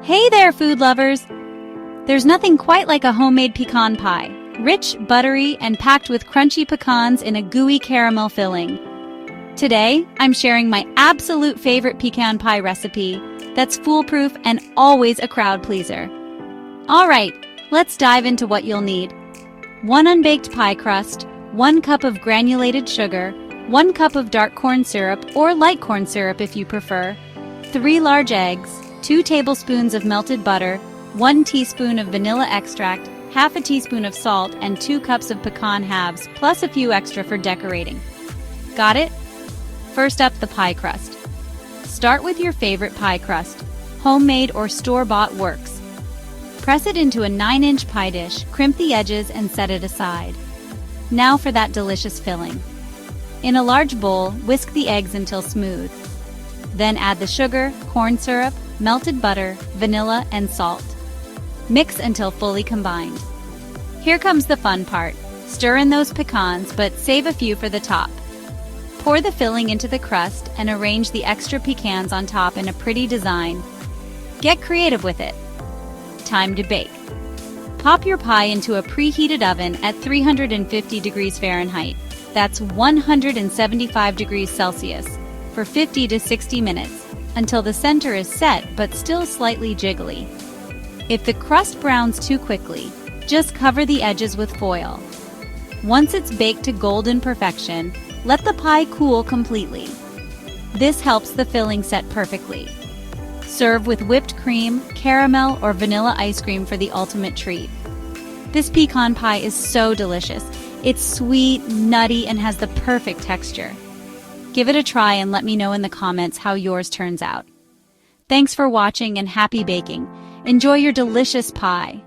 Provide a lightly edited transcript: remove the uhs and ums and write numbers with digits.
Hey there, food lovers! There's nothing quite like a homemade pecan pie. Rich, buttery, and packed with crunchy pecans in a gooey caramel filling. Today, I'm sharing my absolute favorite pecan pie recipe that's foolproof and always a crowd pleaser. Alright, let's dive into what you'll need. 1 unbaked pie crust, 1 cup of granulated sugar, 1 cup of dark corn syrup or light corn syrup if you prefer, 3 large eggs, 2 tablespoons of melted butter, 1 teaspoon of vanilla extract, half a teaspoon of salt, and 2 cups of pecan halves, plus a few extra for decorating. Got it? First up, the pie crust. Start with your favorite pie crust. Homemade or store-bought works. Press it into a 9-inch pie dish, crimp the edges, and set it aside. Now for that delicious filling. In a large bowl, whisk the eggs until smooth. Then add the sugar, corn syrup, melted butter, vanilla, and salt. Mix until fully combined. Here comes the fun part. Stir in those pecans, but save a few for the top. Pour the filling into the crust and arrange the extra pecans on top in a pretty design. Get creative with it. Time to bake. Pop your pie into a preheated oven at 350 degrees Fahrenheit. That's 175 degrees Celsius for 50 to 60 minutes until the center is set but still slightly jiggly. If the crust browns too quickly, just cover the edges with foil. Once it's baked to golden perfection, let the pie cool completely. This helps the filling set perfectly. Serve with whipped cream, caramel, or vanilla ice cream for the ultimate treat. This pecan pie is so delicious. It's sweet, nutty, and has the perfect texture. Give it a try and let me know in the comments how yours turns out. Thanks for watching and happy baking. Enjoy your delicious pie.